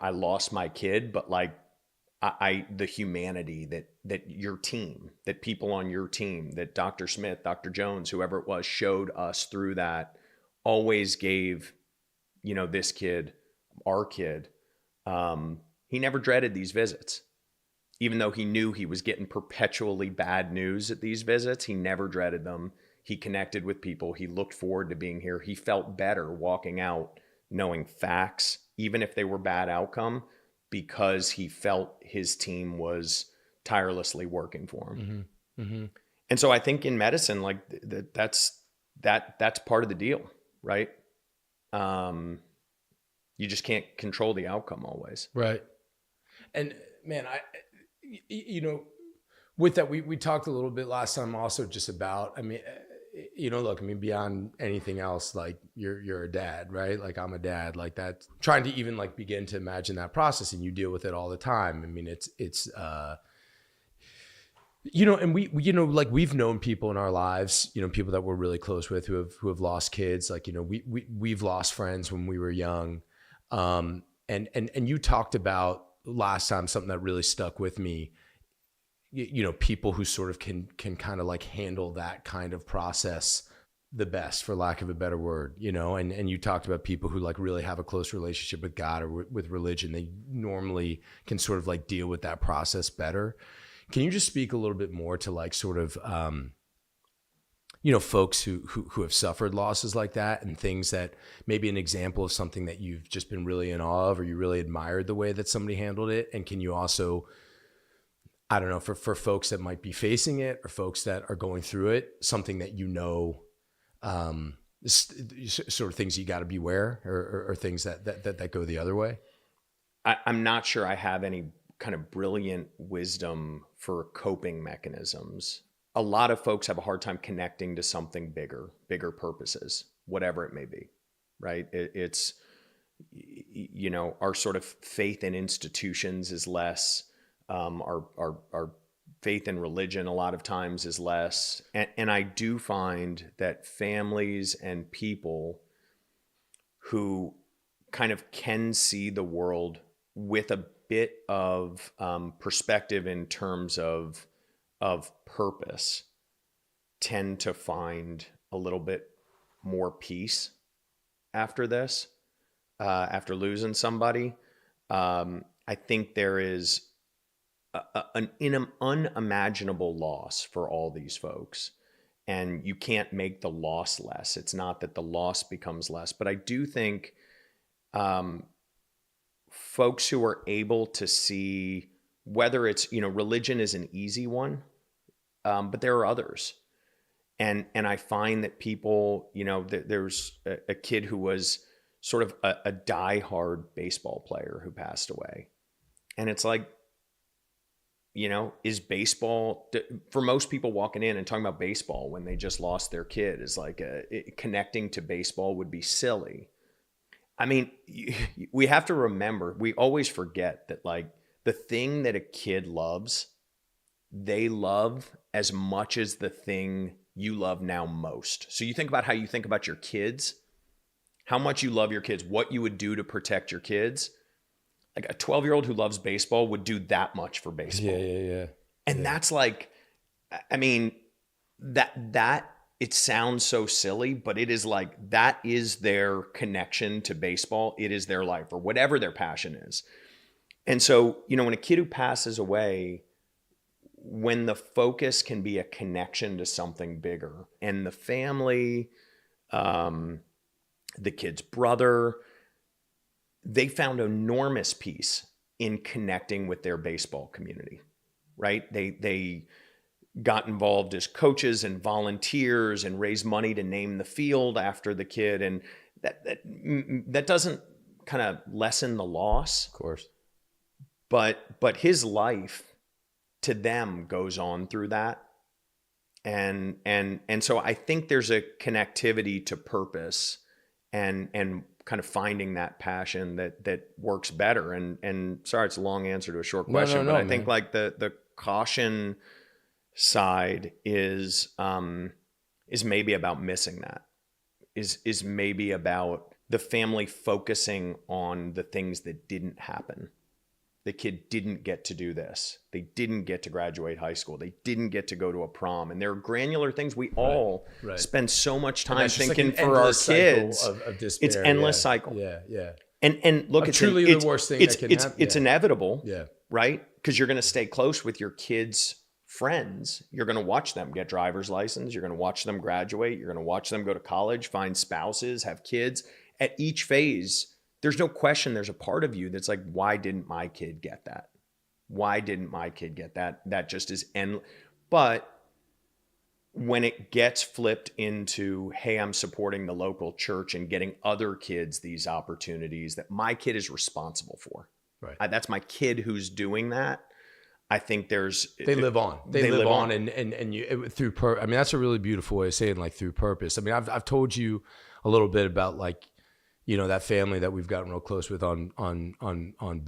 I lost my kid, but like the humanity that your team, that people on your team, that Dr. Smith, Dr. Jones, whoever it was, showed us through that, always gave, this kid, our kid, he never dreaded these visits. Even though he knew he was getting perpetually bad news at these visits, he never dreaded them. He connected with people. He looked forward to being here. He felt better walking out knowing facts, even if they were bad outcome, because he felt his team was tirelessly working for him. Mm-hmm. Mm-hmm. And so I think in medicine, like that's part of the deal, right? You just can't control the outcome always. Right. And man, with that, we talked a little bit last time also just about, look, beyond anything else, like you're a dad, right? Like I'm a dad, like that, trying to even like begin to imagine that process, and you deal with it all the time. And like we've known people in our lives, people that we're really close with who have lost kids. Like, we've lost friends when we were young. And you talked about last time something that really stuck with me, people who sort of can kind of like handle that kind of process the best, for lack of a better word, and you talked about people who like really have a close relationship with God or with religion. They normally can sort of like deal with that process better. Can you just speak a little bit more to like sort of, folks who have suffered losses like that, and things that maybe an example of something that you've just been really in awe of, or you really admired the way that somebody handled it? And can you also, I don't know, for folks that might be facing it or folks that are going through it, something that sort of things you got to beware, or things that go the other way? I'm not sure I have any kind of brilliant wisdom for coping mechanisms. A lot of folks have a hard time connecting to something bigger purposes, whatever it may be, right? It's, our sort of faith in institutions is less. Our faith in religion a lot of times is less. And I do find that families and people who kind of can see the world with a bit of perspective in terms of purpose tend to find a little bit more peace after this, after losing somebody. I think there is an unimaginable loss for all these folks, and you can't make the loss less. It's not that the loss becomes less, but I do think folks who are able to see, whether it's, religion is an easy one, but there are others. And I find that people, there's a kid who was sort of a diehard baseball player who passed away. And it's like, is baseball, for most people walking in and talking about baseball when they just lost their kid, is like connecting to baseball would be silly. I mean, we have to remember, we always forget that like the thing that a kid loves, they love as much as the thing you love now most. So you think about how you think about your kids, how much you love your kids, what you would do to protect your kids. Like a 12-year-old who loves baseball would do that much for baseball. Yeah. And that's like, I mean, that it sounds so silly, but it is like, that is their connection to baseball. It is their life, or whatever their passion is. And so, when a kid who passes away, when the focus can be a connection to something bigger, and the family, the kid's brother, they found enormous peace in connecting with their baseball community, right? They got involved as coaches and volunteers and raised money to name the field after the kid. And that doesn't kind of lessen the loss. Of course. But his life to them goes on through that. And so I think there's a connectivity to purpose and kind of finding that passion that works better. And sorry, it's a long answer to a short question, but I think like the caution side is maybe about missing that, is maybe about the family focusing on the things that didn't happen. The kid didn't get to do this. They didn't get to graduate high school. They didn't get to go to a prom. And there are granular things we all spend so much time thinking like for our kids. Of despair. It's endless cycle. Yeah. And look, it's truly the worst thing that can happen. It's inevitable, yeah, right? Because you're going to stay close with your kids' friends. You're going to watch them get driver's license. You're going to watch them graduate. You're going to watch them go to college, find spouses, have kids. At each phase, there's no question there's a part of you that's like, why didn't my kid get that? Why didn't my kid get that? That just is endless. But when it gets flipped into, hey, I'm supporting the local church and getting other kids these opportunities that my kid is responsible for. Right. That's my kid who's doing that. I think they live on. They live on and you through I mean, that's a really beautiful way of saying, like, through purpose. I mean, I've told you a little bit about, like, you know, that family that we've gotten real close with on